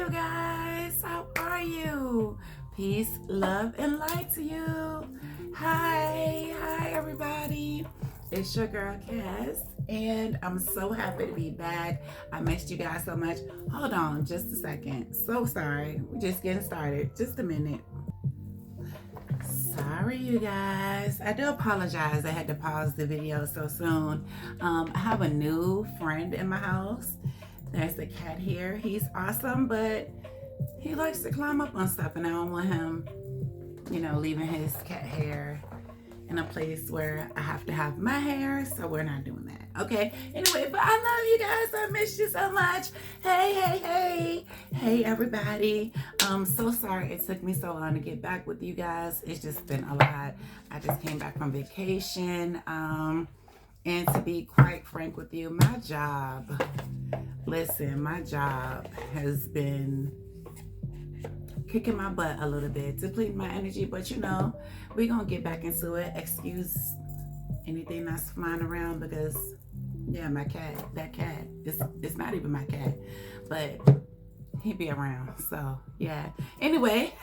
you guys. How are you? Peace, love, and light to you. Hi everybody. It's your girl Cass, and I'm so happy to be back. I missed you guys so much. Hold on just a second. So sorry. We're just getting started. Just a minute. Sorry, you guys. I do apologize. I had to pause the video so soon. I have a new friend in my house. There's a cat here. He's awesome, but he likes to climb up on stuff, and I don't want him, leaving his cat hair in a place where I have to have my hair, so we're not doing that. Okay? Anyway, but I love you guys. I miss you so much. Hey, everybody. So sorry it took me so long to get back with you guys. It's just been a lot. I just came back from vacation. And to be quite frank with you, my job has been kicking my butt a little bit, depleting my energy, but we're gonna get back into it. Excuse anything that's flying around because that cat, it's not even my cat, but he be around. So yeah, anyway,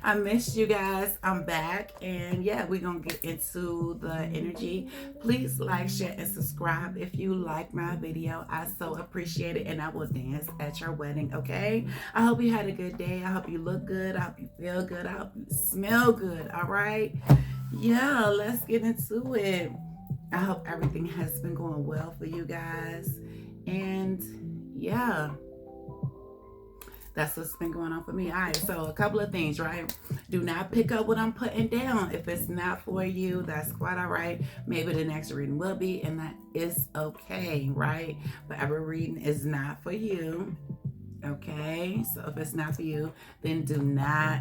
I missed you guys. I'm back, and we're gonna get into the energy. Please like, share, and subscribe if you like my video. I so appreciate it, and I will dance at your wedding. Okay, I hope you had a good day. I hope you look good. I hope you feel good. I hope you smell good. All right, let's get into it. I hope everything has been going well for you guys, and that's what's been going on for me. All right, so a couple of things, right? Do not pick up what I'm putting down. If it's not for you, that's quite all right. Maybe the next reading will be, and that is okay, right? But every reading is not for you. Okay, so if it's not for you, then do not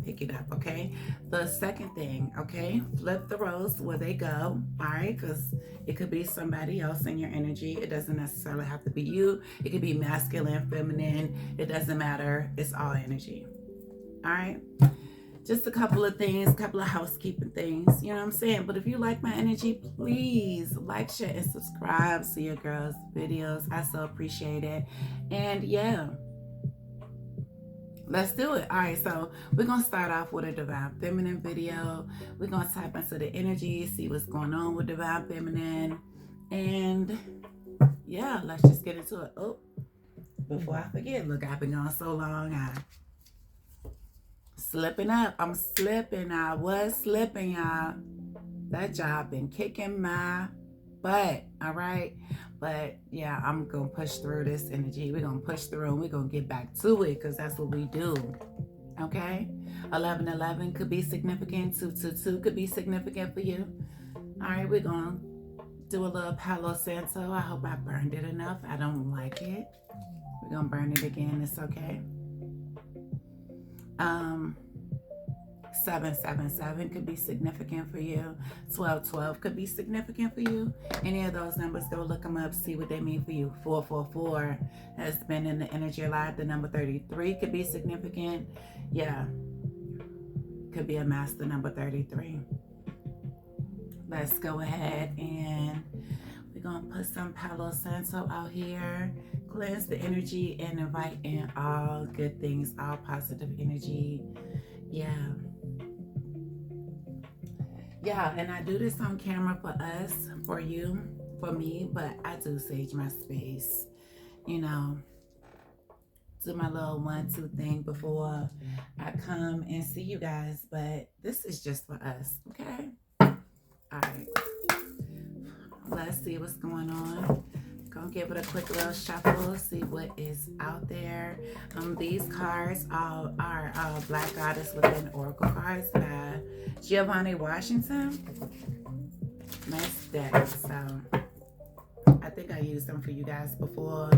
pick it up. Okay, the second thing, okay, flip the roles where they go. All right, because it could be somebody else in your energy. It doesn't necessarily have to be you. It could be masculine, feminine. It doesn't matter. It's all energy. All right, just a couple of things, couple of housekeeping things, you know what I'm saying? But if you like my energy, please like, share, and subscribe to your girls' videos. I so appreciate it. And let's do it. All right, so we're going to start off with a Divine Feminine video. We're going to tap into the energy, see what's going on with Divine Feminine. And let's just get into it. Oh, before I forget, look, I've been gone so long. Slipping up. I'm slipping. I was slipping, y'all. That job been kicking my butt. All right. But I'm going to push through this energy. We're going to push through, and we're going to get back to it because that's what we do. Okay. 1111 could be significant. 222 could be significant for you. All right. We're going to do a little Palo Santo. I hope I burned it enough. I don't like it. We're going to burn it again. It's okay. 777 could be significant for you. 1212 could be significant for you. Any of those numbers, go look them up, see what they mean for you. 444 has been in the energy a lot. The number 33 could be significant. Could be a master number 33. Let's go ahead and we're going to put some Palo Santo out here. Cleanse the energy and invite in all good things, all positive energy. And I do this on camera for us, for you, for me, but I do sage my space, do my little 1-2 thing before I come and see you guys, but this is just for us, okay? All right, let's see what's going on. Gonna give it a quick little shuffle, see what is out there. These cards are Black Goddess Within Oracle cards by Giovanni Washington. Nice deck. So I think I used them for you guys before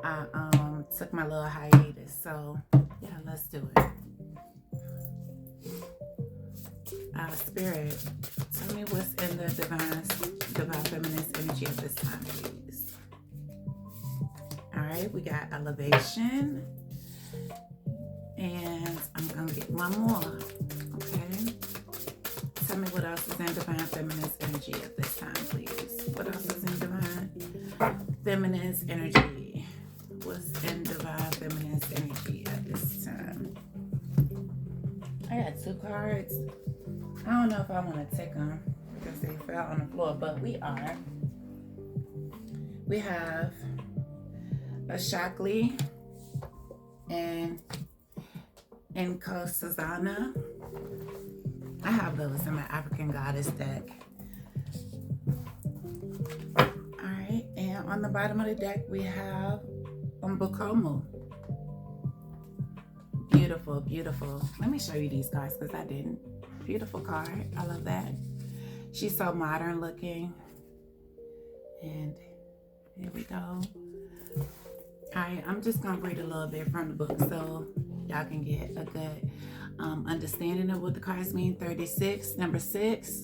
I took my little hiatus. So let's do it. Spirit, tell me what's in the divine feminine energy at this time, please. All right, we got elevation, and I'm gonna get one more. Okay, tell me what else is in divine feminine energy at this time, please. What else is in divine feminine's energy? what's in divine feminine's energy at this time. I got 2 cards. I don't know if I want to take them because they fell on the floor, but we are. We have a Shaklee and Nkosazana. I have those in my African Goddess deck. Alright, and on the bottom of the deck we have Mbokomo. Beautiful, beautiful. Let me show you these cards because I didn't. Beautiful card. I love that. She's so modern looking. And here we go. Alright, I'm just going to read a little bit from the book so y'all can get a good understanding of what the cards mean. 36, number 6,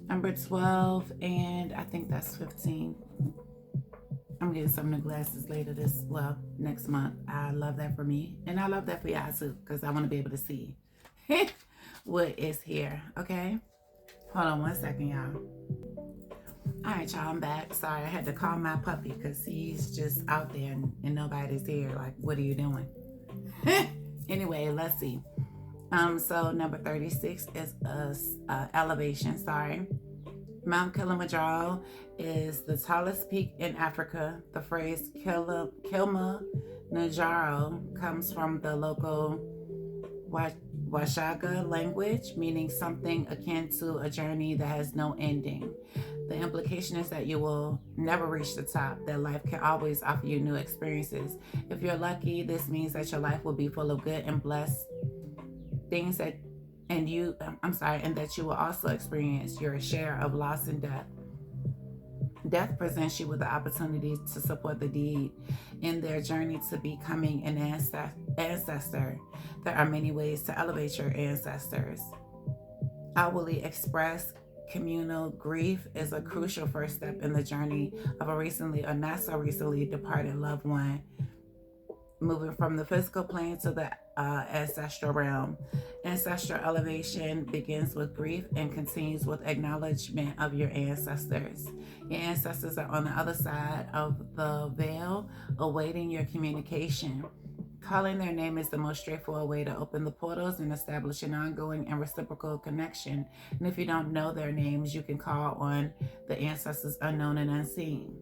number 12, and I think that's 15. I'm getting some new glasses later next month. I love that for me. And I love that for y'all too, because I want to be able to see what is here. Okay? Hold on one second, y'all. All right, y'all, I'm back. Sorry, I had to call my puppy because he's just out there and nobody's here. Like, what are you doing? Anyway, let's see. So number 36 is elevation, sorry. Mount Kilimanjaro is the tallest peak in Africa. The phrase Kilimanjaro comes from the local Washaga language, meaning something akin to a journey that has no ending. The implication is that you will never reach the top, that life can always offer you new experiences. If you're lucky, this means that your life will be full of good and blessed things and that you will also experience your share of loss and death. Death presents you with the opportunity to support the deed in their journey to becoming an ancestor. There are many ways to elevate your ancestors. Outwardly expressed communal grief is a crucial first step in the journey of a recently or not so recently departed loved one, moving from the physical plane to the ancestral realm. Ancestral elevation begins with grief and continues with acknowledgement of your ancestors. Your ancestors are on the other side of the veil, awaiting your communication. Calling their name is the most straightforward way to open the portals and establish an ongoing and reciprocal connection. And if you don't know their names, you can call on the ancestors unknown and unseen.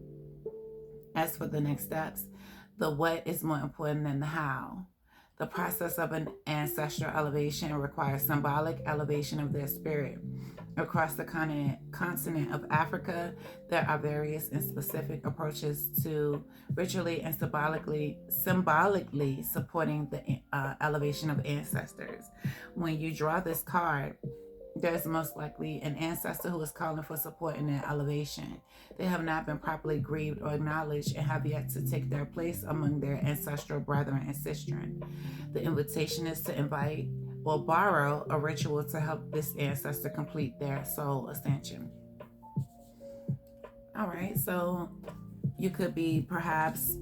As for the next steps, the what is more important than the how. The process of an ancestral elevation requires symbolic elevation of their spirit. Across the continent of Africa, there are various and specific approaches to ritually and symbolically supporting the elevation of ancestors. When you draw this card, there's most likely an ancestor who is calling for support in their elevation. They have not been properly grieved or acknowledged and have yet to take their place among their ancestral brethren and sistren. The invitation is to invite or borrow a ritual to help this ancestor complete their soul ascension. All right, so you could be perhaps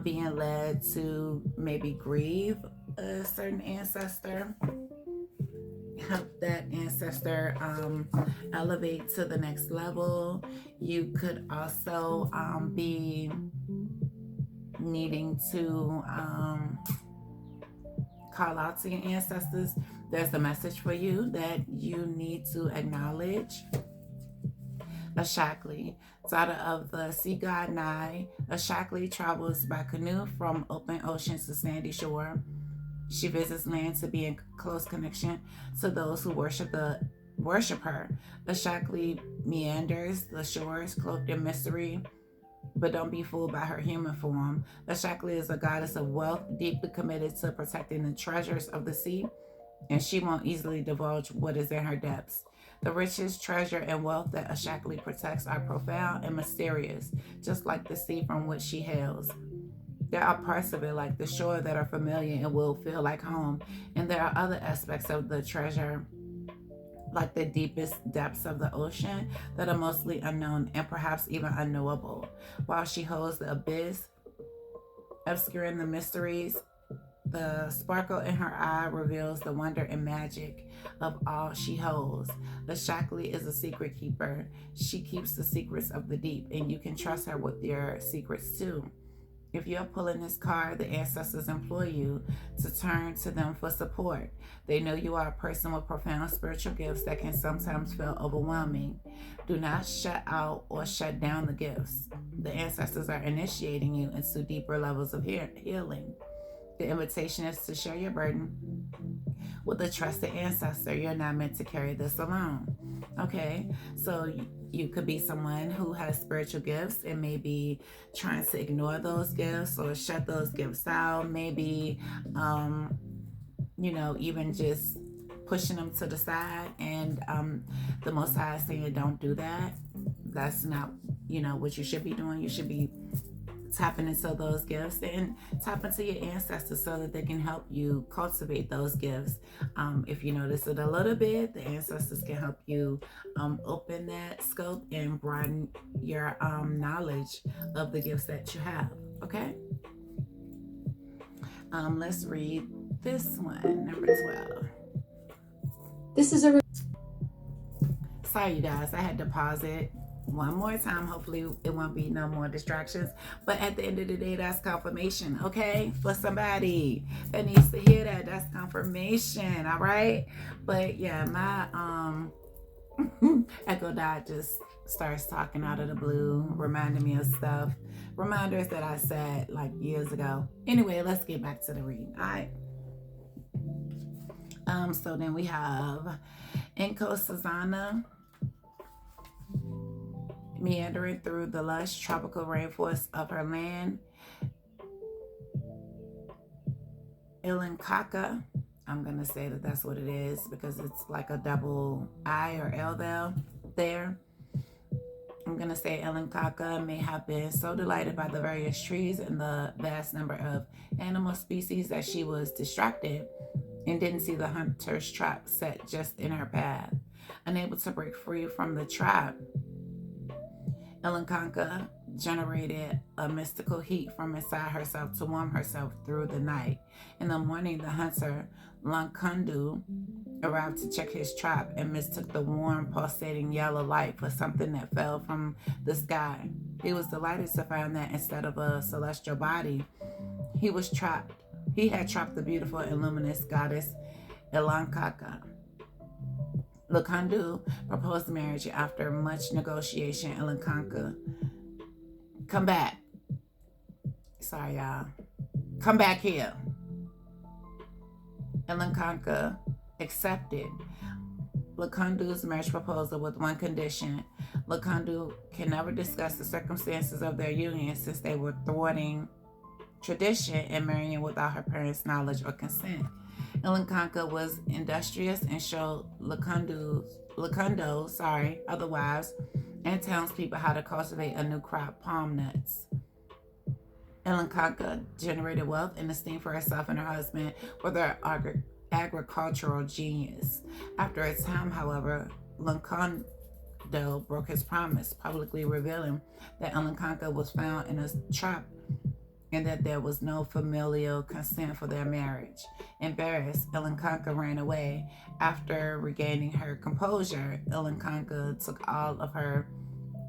being led to maybe grieve a certain ancestor, help that ancestor elevate to the next level. You could also be needing to call out to your ancestors. There's a message for you that you need to acknowledge. A Shaklee, daughter of the sea god Nai, a Shaklee travels by canoe from open ocean to sandy shore. She visits land to be in close connection to those who worship her. A Shaklee meanders the shores cloaked in mystery, but don't be fooled by her human form. A Shaklee is a goddess of wealth, deeply committed to protecting the treasures of the sea, and she won't easily divulge what is in her depths. The riches, treasure, and wealth that a Shaklee protects are profound and mysterious, just like the sea from which she hails. There are parts of it, like the shore, that are familiar and will feel like home, and there are other aspects of the treasure, like the deepest depths of the ocean, that are mostly unknown and perhaps even unknowable. While she holds the abyss, obscuring the mysteries, the sparkle in her eye reveals the wonder and magic of all she holds. The Shaklee is a secret keeper. She keeps the secrets of the deep, and you can trust her with your secrets too. If you're pulling this card, the ancestors implore you to turn to them for support. They know you are a person with profound spiritual gifts that can sometimes feel overwhelming. Do not shut out or shut down the gifts. The ancestors are initiating you into deeper levels of healing. The invitation is to share your burden with a trusted ancestor. You're not meant to carry this alone. Okay, so you could be someone who has spiritual gifts and maybe trying to ignore those gifts or shut those gifts out. Maybe, even just pushing them to the side. And the Most High is saying, don't do that. That's not, what you should be doing. You should be tapping into those gifts and tap into your ancestors so that they can help you cultivate those gifts. If you notice it a little bit, the ancestors can help you open that scope and broaden your knowledge of the gifts that you have. Okay, let's read this one, number 12. This is a Sorry, you guys, I had to pause it one more time. Hopefully it won't be no more distractions, but at the end of the day, that's confirmation. Okay, for somebody that needs to hear that, that's confirmation. All right, but yeah, my Echo Dot just starts talking out of the blue, reminding me of stuff, reminders that I said like years ago. Anyway, let's get back to the reading. All right, so then we have Inkosazana meandering through the lush tropical rainforest of her land. Ilankaka, I'm going to say that that's what it is because it's like a double I or L there. I'm going to say Ilankaka may have been so delighted by the various trees and the vast number of animal species that she was distracted and didn't see the hunter's trap set just in her path. Unable to break free from the trap, Ilankaka generated a mystical heat from inside herself to warm herself through the night. In the morning, the hunter, Lankandu, arrived to check his trap and mistook the warm, pulsating yellow light for something that fell from the sky. He was delighted to find that instead of a celestial body, he had trapped the beautiful and luminous goddess Ilankaka. Lankandu proposed marriage after much negotiation. Ilankaka, come back. Sorry, y'all. Come back here. Ilankaka accepted Lankandu's marriage proposal with one condition. Lankandu can never discuss the circumstances of their union since they were thwarting tradition and marrying without her parents' knowledge or consent. Ilankaka was industrious and showed Lakundo, other wives and townspeople how to cultivate a new crop, palm nuts. Ilankaka generated wealth and esteem for herself and her husband with her agricultural genius. After a time, however, Lankondo broke his promise, publicly revealing that Ilankaka was found in a trap and that there was no familial consent for their marriage. Embarrassed, Ilankaka ran away. After regaining her composure, Ilankaka took all of her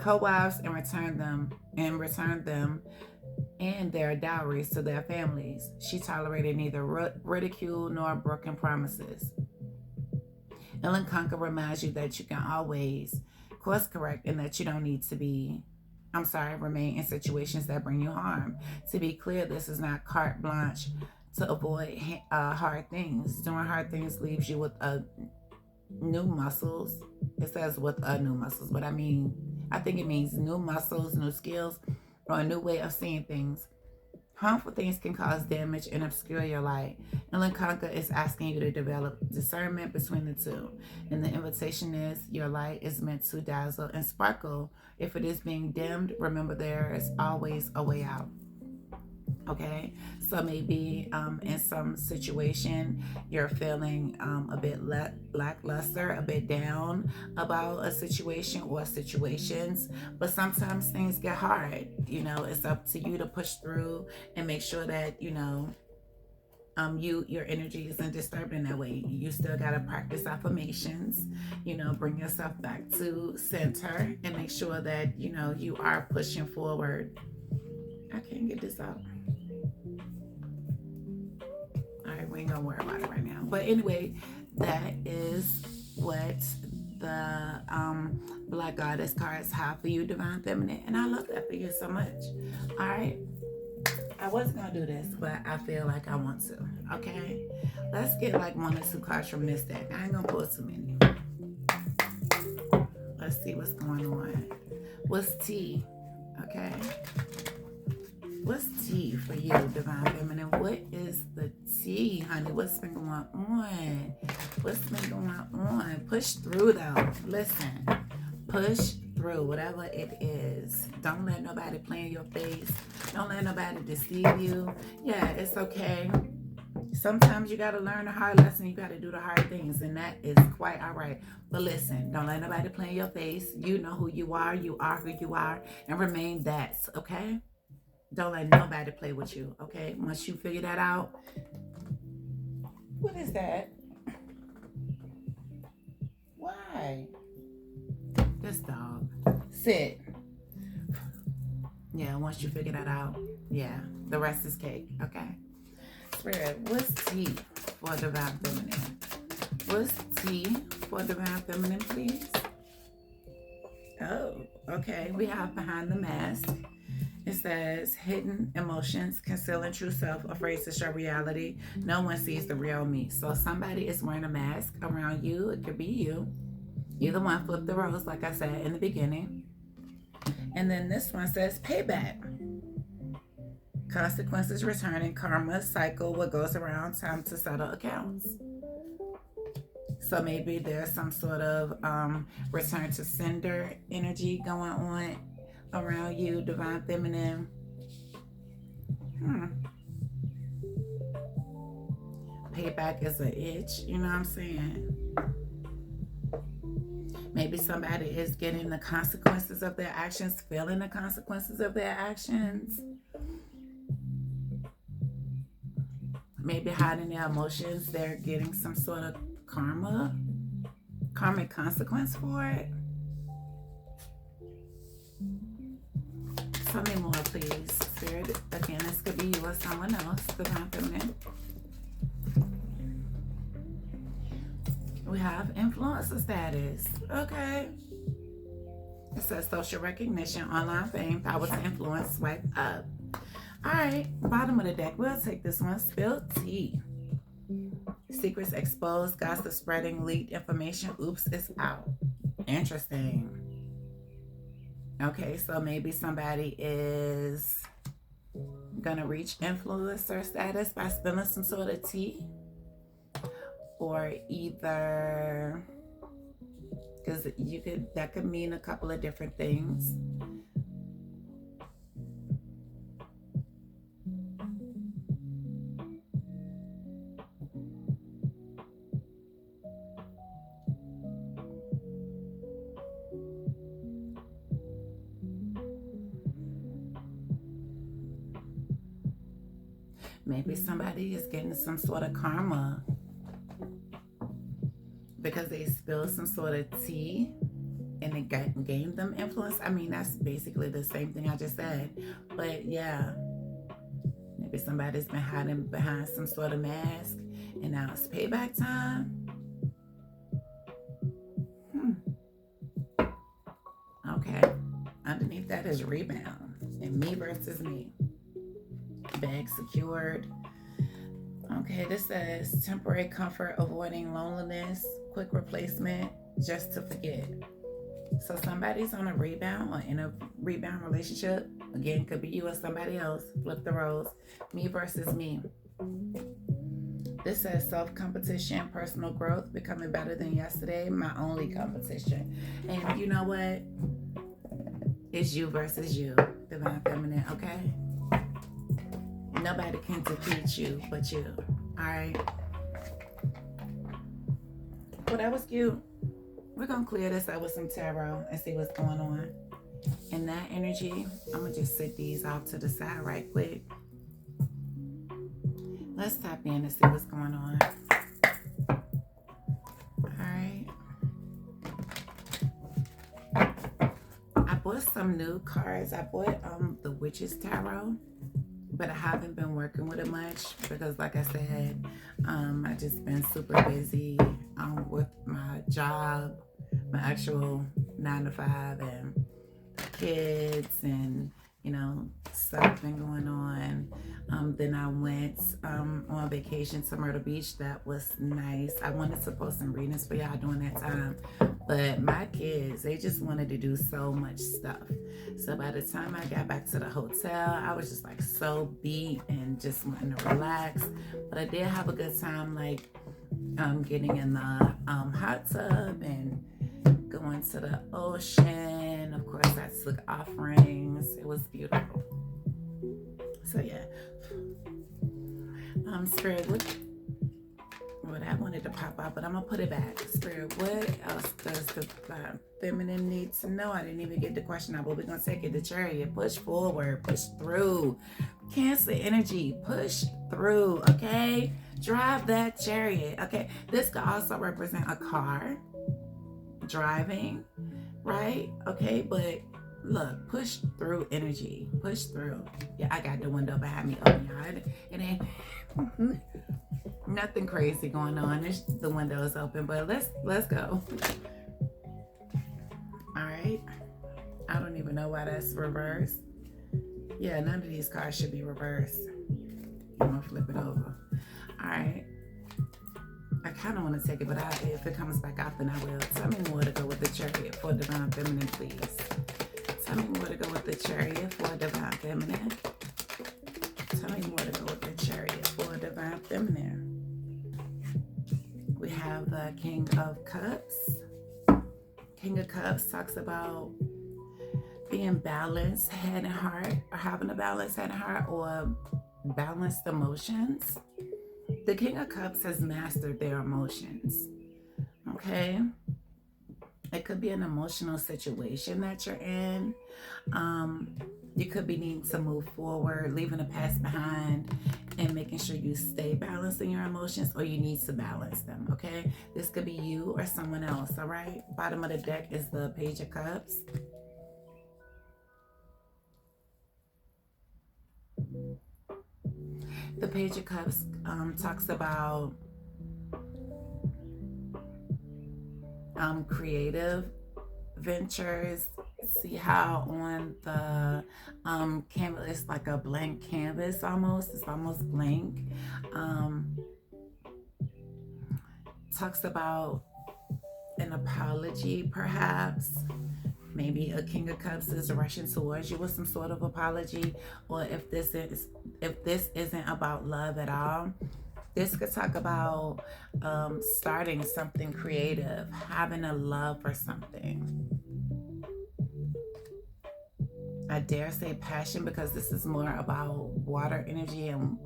co-wives and returned them and their dowries to their families. She tolerated neither ridicule nor broken promises. Ilankaka reminds you that you can always course correct and that you don't need to remain in situations that bring you harm. To be clear, this is not carte blanche to avoid hard things. Doing hard things leaves you with new muscles. It says with new muscles, but I think it means new muscles, new skills, or a new way of seeing things. Harmful things can cause damage and obscure your light. Ilankaka is asking you to develop discernment between the two. And the invitation is your light is meant to dazzle and sparkle. If it is being dimmed, remember there is always a way out. Okay, so maybe in some situation you're feeling a bit lackluster, a bit down about a situation or situations, but sometimes things get hard. It's up to you to push through and make sure that your energy isn't disturbed in that way. You still got to practice affirmations, bring yourself back to center and make sure that you are pushing forward. I can't get this out. All right, we ain't gonna worry about it right now. But anyway, that is what the Black Goddess cards have for you, Divine Feminine. And I love that for you so much. All right. I wasn't gonna do this, but I feel like I want to. Okay. Let's get like 1 or 2 cards from this deck. I ain't gonna pull too many. Let's see what's going on. What's T? Okay. What's T for you, Divine Feminine? What is the T, honey? What's been going on? What's been going on? Push through, though. Listen. Push through whatever it is. Don't let nobody play in your face. Don't let nobody deceive you. Yeah, it's okay. Sometimes you got to learn a hard lesson. You got to do the hard things, and that is quite all right. But listen, don't let nobody play in your face. You know who you are. You are who you are, and remain that, okay? Don't let nobody play with you, okay? Once you figure that out. What is that? Why? This dog. Sit. Yeah, once you figure that out, yeah, the rest is cake, okay? Spirit, what's T for Divine Feminine? What's T for Divine Feminine, please? Oh, okay. We have Behind the Mask. It says, hidden emotions, concealing true self, afraid to show reality. No one sees the real me. So somebody is wearing a mask around you. It could be you. You're the one, flip the rose, like I said in the beginning. And then this one says, payback. Consequences returning, karma, cycle, what goes around, time to settle accounts. So maybe there's some sort of return to sender energy going on around you, Divine Feminine. Payback is an itch, you know what I'm saying? Maybe somebody is getting the consequences of their actions, feeling the consequences of their actions. Maybe hiding their emotions, they're getting some sort of karmic consequence for it. Tell me more, please, Spirit. Again, this could be you or someone else, Divine Feminine. We have influencer status. Okay. It says social recognition, online fame, power to influence, swipe up. All right, bottom of the deck. We'll take this one. Spilled tea. Secrets exposed, gossip spreading, leaked information. Oops, it's out. Interesting. Okay, so maybe somebody is gonna reach influencer status by spilling some sort of tea, or either, because that could mean a couple of different things. Maybe somebody is getting some sort of karma because they spilled some sort of tea and it gained them influence. I mean, that's basically the same thing I just said. But yeah, maybe somebody's been hiding behind some sort of mask and now it's payback time. Okay. Underneath that is rebound and me versus me. Bag secured. Okay, this says temporary comfort, avoiding loneliness, quick replacement, just to forget. So somebody's on a rebound or in a rebound relationship. Again, could be you or somebody else. Flip the roles. Me versus me. This says self-competition, personal growth, becoming better than yesterday, my only competition. And you know what? It's you versus you, Divine Feminine, okay? Nobody can defeat you but you. All right. Well, that was cute. We're going to clear this up with some tarot and see what's going on. In that energy, I'm going to just sit these off to the side right quick. Let's tap in and see what's going on. All right. I bought some some new cards. I bought the Witch's Tarot, but I haven't been working with it much because, like I said, I just been super busy with my job, my actual 9 to 5, and kids, and stuff been going on. Then I went on vacation to Myrtle Beach. That was nice. I wanted to post some readings for y'all during that time, but my kids, they just wanted to do so much stuff. So by the time I got back to the hotel, I was just like so beat and just wanting to relax. But I did have a good time, like getting in the hot tub and going to the ocean. Of course, I took offerings. It was beautiful. So yeah. Spirit, what I wanted to pop out, but I'm gonna put it back. Spirit, what else does the feminine need to know? I didn't even get the question out, but we're gonna take it. The Chariot, push forward, push through. Cancer energy, push through, okay? Drive that Chariot, okay? This could also represent a car, driving, right? Okay, but look, push through energy, push through. Yeah, I got the window behind me open, y'all. It ain't nothing crazy going on. The window is open, but let's go. All right. I don't even know why that's reversed. Yeah, none of these cards should be reversed. I'm gonna flip it over. All right. I kind of want to take it, but if it comes back out, then I will. Tell me more to go with the Chariot for Divine Feminine, please. Tell me more to go with the Chariot for Divine Feminine. Tell me more to go with the Chariot for Divine Feminine. We have the King of Cups. King of Cups talks about being balanced, head and heart, or having a balanced head and heart, or balanced emotions. The King of Cups has mastered their emotions, okay? It could be an emotional situation that you're in. You could be needing to move forward, leaving the past behind, and making sure you stay balanced in your emotions, or you need to balance them, okay? This could be you or someone else, all right? Bottom of the deck is the Page of Cups. The Page of Cups talks about creative ventures. See how on the canvas, it's like a blank canvas almost. It's almost blank. Talks about an apology, perhaps. Maybe a King of Cups is rushing towards you with some sort of apology, or if this isn't about love at all, this could talk about starting something creative, having a love for something. I dare say passion, because this is more about water energy and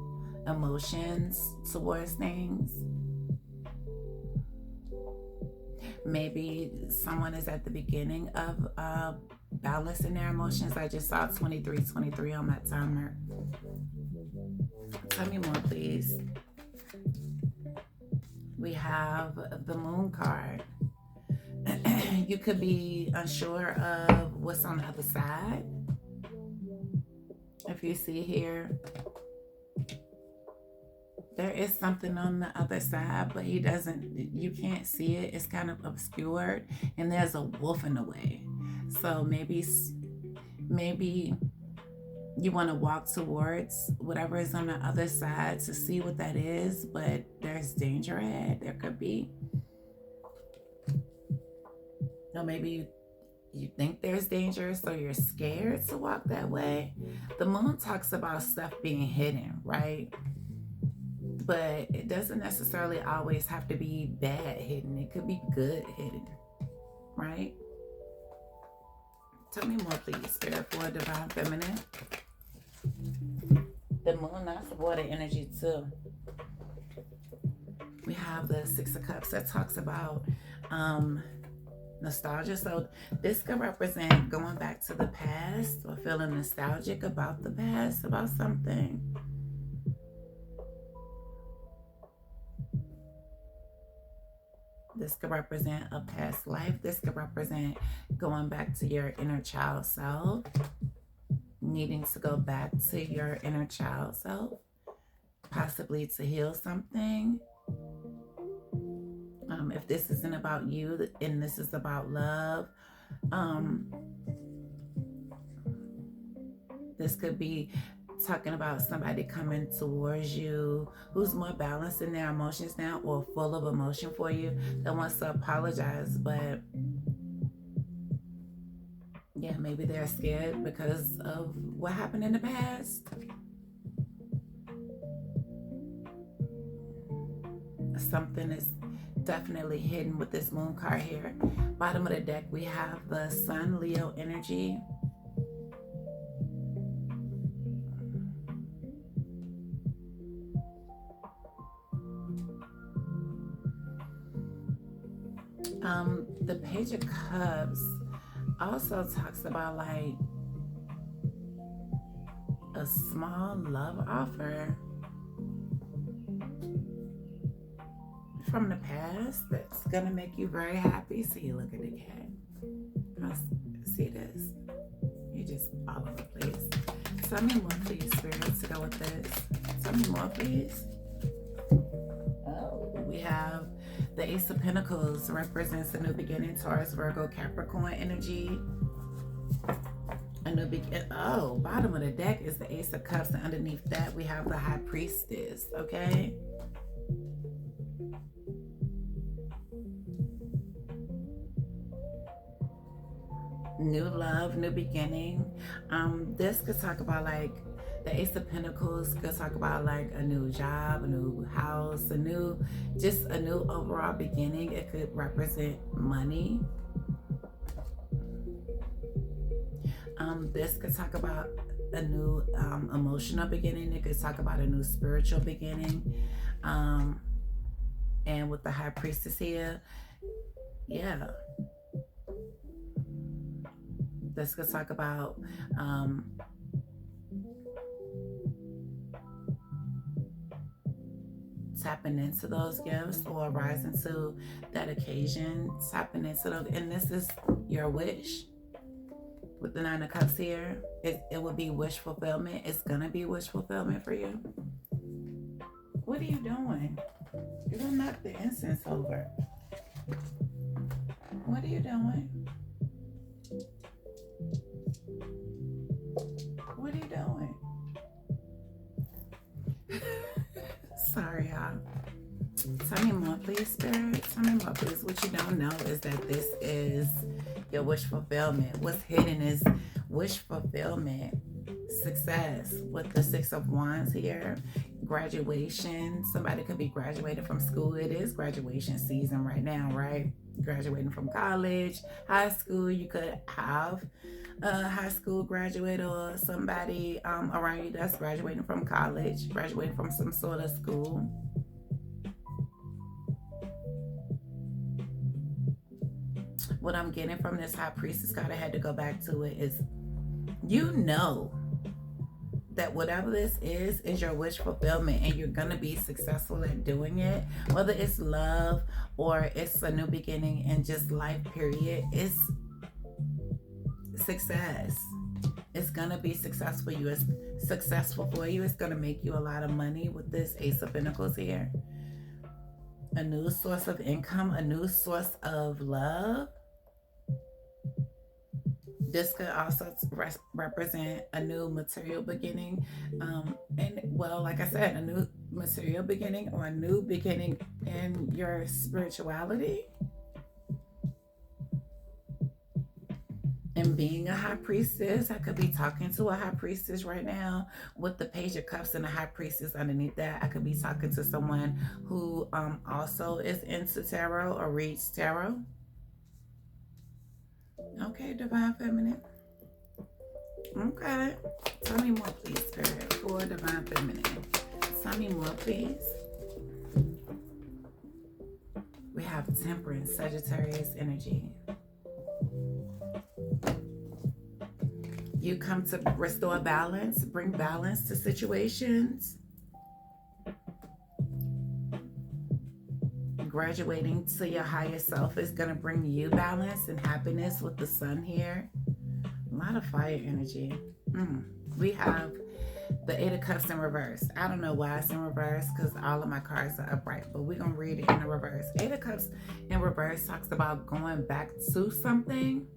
emotions towards things. Maybe someone is at the beginning of balancing their emotions. I just saw 2323 on my timer. Tell me more, please. We have the Moon card. You could be unsure of what's on the other side. If you see here, there is something on the other side, but you can't see it. It's kind of obscured, and there's a wolf in the way. So maybe you want to walk towards whatever is on the other side to see what that is, but there's danger ahead. There could be. So maybe you think there's danger, so you're scared to walk that way. The Moon talks about stuff being hidden, right? But it doesn't necessarily always have to be bad hidden. It could be good hidden, right? Tell me more, please, Spirit, for Divine Feminine. The Moon, that's water energy too. We have the Six of Cups that talks about nostalgia. So this could represent going back to the past, or feeling nostalgic about the past, about something. This could represent a past life. This could represent going back to your inner child self, needing to go back to your inner child self, possibly to heal something. If this isn't about you and this is about love, this could be talking about somebody coming towards you who's more balanced in their emotions now, or full of emotion for you, that wants to apologize, but yeah, maybe they're scared because of what happened in the past. Something is definitely hidden with this moon card here. Bottom of the deck, we have the Sun, Leo energy. The Page of Cups also talks about like a small love offer from the past that's gonna make you very happy. See, look at the cat. See this? You just all over the place. Tell me more, please, Spirit, to go with this. Tell me more, please. Oh, we have the Ace of Pentacles, represents a new beginning, Taurus, Virgo, Capricorn energy. A new begin. Oh, bottom of the deck is the Ace of Cups, and underneath that we have the High Priestess. Okay. New love, new beginning. This could talk about like the Ace of Pentacles could talk about like a new job, a new house, just a new overall beginning. It could represent money. This could talk about a new emotional beginning. It could talk about a new spiritual beginning. And with the High Priestess here, yeah. This could talk about tapping into those gifts or rising to that occasion, tapping into those. And this is your wish. With the Nine of Cups here, it would be wish fulfillment. It's gonna be wish fulfillment for you. What are you doing? You're gonna knock the incense over. What are you doing? What are you doing? Sorry, y'all. Tell me more, please, Spirit. Tell me more, please. What you don't know is that this is your wish fulfillment. What's hidden is wish fulfillment, success. With the Six of Wands here, graduation. Somebody could be graduating from school. It is graduation season right now, right? Graduating from college, high school. You could have a high school graduate or somebody around you that's graduating from college, graduating from some sort of school. What I'm getting from this High Priestess card, I had to go back to it, is you know that whatever this is your wish fulfillment, and you're gonna be successful at doing it. Whether it's love or it's a new beginning and just life, period, it's success. It's gonna be successful for you. It's successful for you. It's gonna make you a lot of money with this Ace of Pentacles here. A new source of income, a new source of love. This could also represent a new material beginning. And well, like I said, a new material beginning or a new beginning in your spirituality. And being a High Priestess, I could be talking to a High Priestess right now with the Page of Cups and the High Priestess underneath that. I could be talking to someone who also is into tarot or reads tarot. Okay, Divine Feminine. Okay. Tell me more, please, Spirit, for Divine Feminine. Tell me more, please. We have Temperance, Sagittarius energy. You come to restore balance, bring balance to situations. graduating to your higher self is going to bring you balance and happiness with the sun here. A lot of fire energy. We have the Eight of Cups in reverse. I don't know why it's in reverse because all of my cards are upright, but we're going to read it in the reverse. Eight of Cups in reverse talks about going back to something.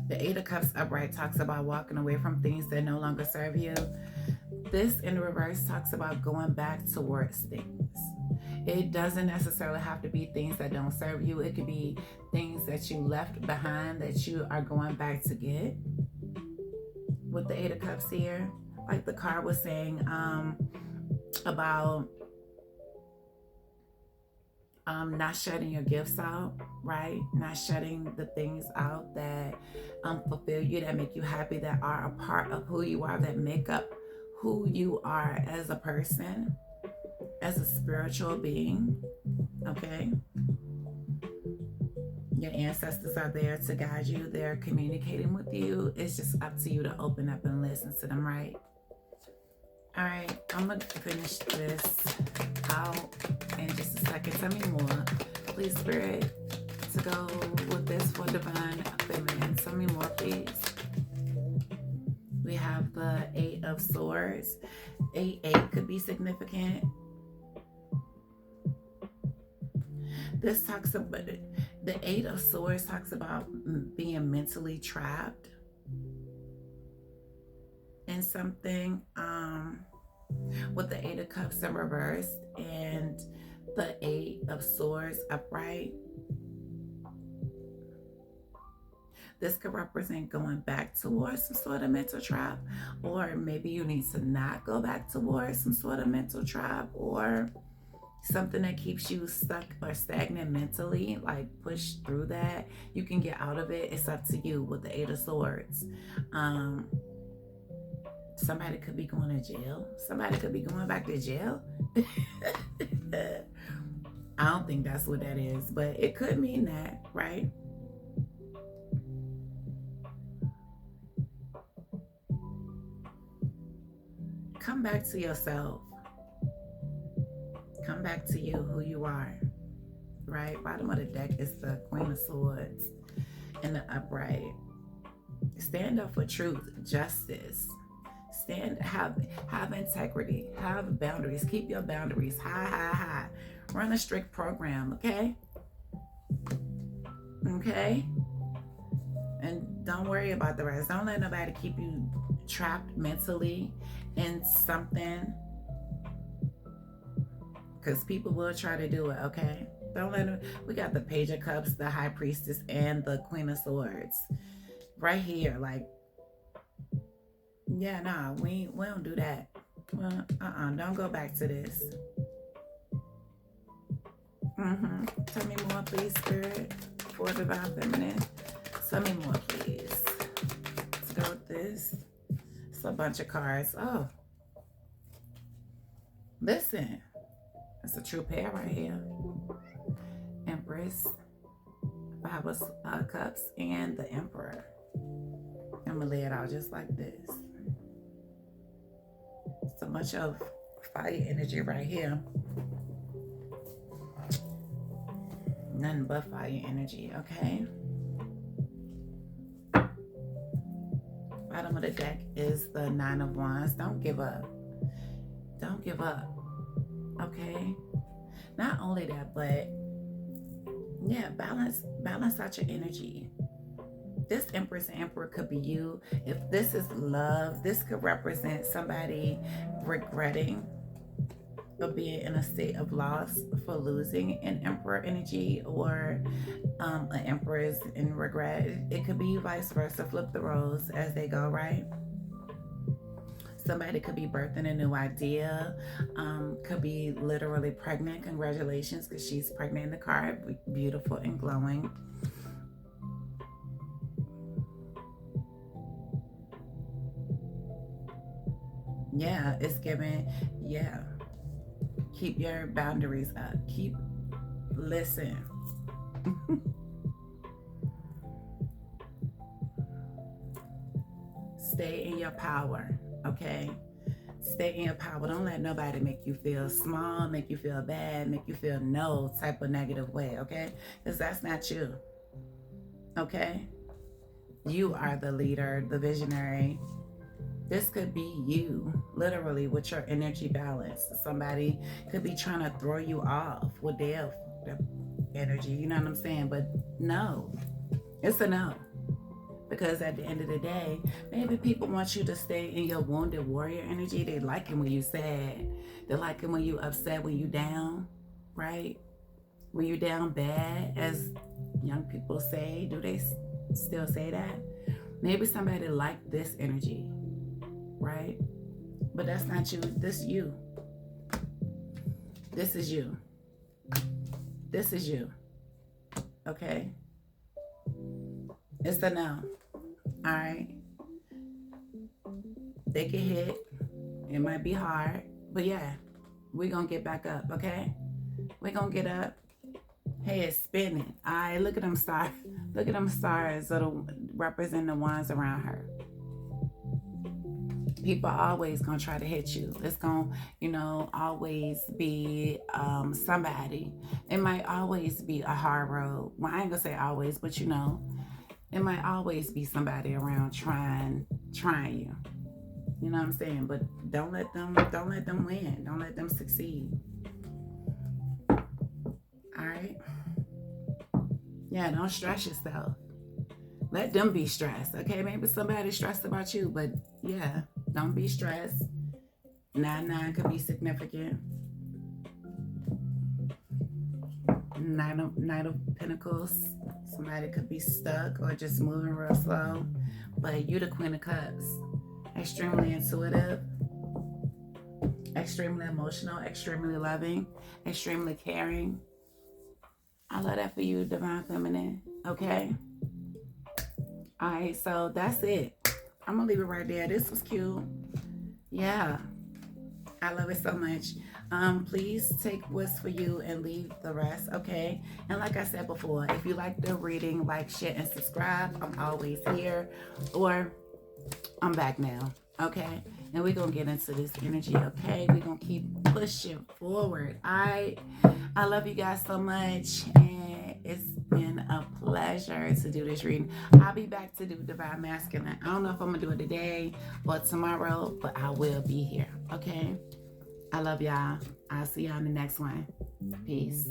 The Eight of Cups upright talks about walking away from things that no longer serve you. This in reverse talks about going back towards things. It doesn't necessarily have to be things that don't serve you. It could be things that you left behind that you are going back to get. With the Eight of Cups here, like the card was saying about not shutting your gifts out, right? Not shutting the things out that fulfill you, that make you happy, that are a part of who you are, that make up who you are as a person, as a spiritual being, okay? Your ancestors are there to guide you. They're communicating with you. It's just up to you to open up and listen to them, right? All right, I'm going to finish this out in just a second. Tell me more, please, Spirit, to go with this for Divine Feminine. Tell me more, please. We have the Eight of Swords. 8-8 could be significant. This talks about the Eight of Swords talks about being mentally trapped in something. With the Eight of Cups in reverse and the Eight of Swords upright, this could represent going back towards some sort of mental trap, or maybe you need to not go back towards some sort of mental trap, or something that keeps you stuck or stagnant mentally, like push through that. You can get out of it. It's up to you with the Eight of Swords. Somebody could be going to jail. Somebody could be going back to jail. I don't think that's what that is, but it could mean that, right? Come back to yourself. Come back to you, who you are, right? Bottom of the deck is the Queen of Swords in the upright. Stand up for truth, justice. Have integrity, have boundaries. Keep your boundaries high. Run a strict program, okay? Okay? And don't worry about the rest. Don't let nobody keep you trapped mentally in something, because people will try to do it, okay? Don't let them. We got the Page of Cups, the High Priestess, and the Queen of Swords right here. Like, yeah, nah, we don't do that. Well, don't go back to this. Tell me more, please, Spirit, for Divine Feminine. Tell me more, please. Let's go with this. It's a bunch of cards. Oh, listen, it's a true pair right here. Empress, Five of Cups, and the Emperor. I'm gonna lay it out just like this. So much of fire energy right here. Nothing but fire energy, okay? Bottom of the deck is the Nine of Wands. Don't give up. Don't give up, okay? Not only that, but yeah, balance out your energy. This Empress and Emperor could be you. If this is love, this could represent somebody regretting or being in a state of loss for losing an Emperor energy, or an Empress in regret. It could be vice versa. Flip the roles as they go, right? Somebody could be birthing a new idea, could be literally pregnant. Congratulations, because she's pregnant in the card. Beautiful and glowing. Yeah, it's giving, yeah. Keep your boundaries up. Listen. Stay in your power, okay? Stay in your power. Don't let nobody make you feel small, make you feel bad, make you feel no type of negative way, okay? Because that's not you, okay? You are the leader, the visionary. This could be you, literally, with your energy balance. Somebody could be trying to throw you off with their energy, you know what I'm saying? But no, it's a no. Because at the end of the day, maybe people want you to stay in your wounded warrior energy. They like it when you sad. They like it when you upset, when you down, right? When you down bad, as young people say. Do they still say that? Maybe somebody like this energy, right? But that's not you. This you. This is you. This is you. Okay? It's a no. All right. They can hit. It might be hard. But yeah, we're going to get back up, okay? We're going to get up. Head spinning. All right, look at them stars. Look at them stars that represent the ones around her. People are always going to try to hit you. It's going to, always be somebody. It might always be a hard road. Well, I ain't going to say always, but it might always be somebody around trying you. You know what I'm saying? But don't let them win. Don't let them succeed. All right? Yeah, don't stress yourself. Let them be stressed, okay? Maybe somebody's stressed about you, but yeah, don't be stressed. 9-9 could be significant. Knight of Pentacles. Somebody could be stuck or just moving real slow. But you the Queen of Cups. Extremely intuitive. Extremely emotional. Extremely loving. Extremely caring. I love that for you, Divine Feminine. Okay? Alright, so that's it. I'm going to leave it right there. This was cute. Yeah. I love it so much. Please take what's for you and leave the rest, okay? And like I said before, if you like the reading, like, share, and subscribe. I'm always here. Or I'm back now, okay? And we're going to get into this energy, okay? We're going to keep pushing forward. I love you guys so much. And it's been a pleasure to do this reading. I'll be back to do Divine Masculine. I don't know if I'm going to do it today or tomorrow, but I will be here, okay? I love y'all. I'll see y'all in the next one. Peace.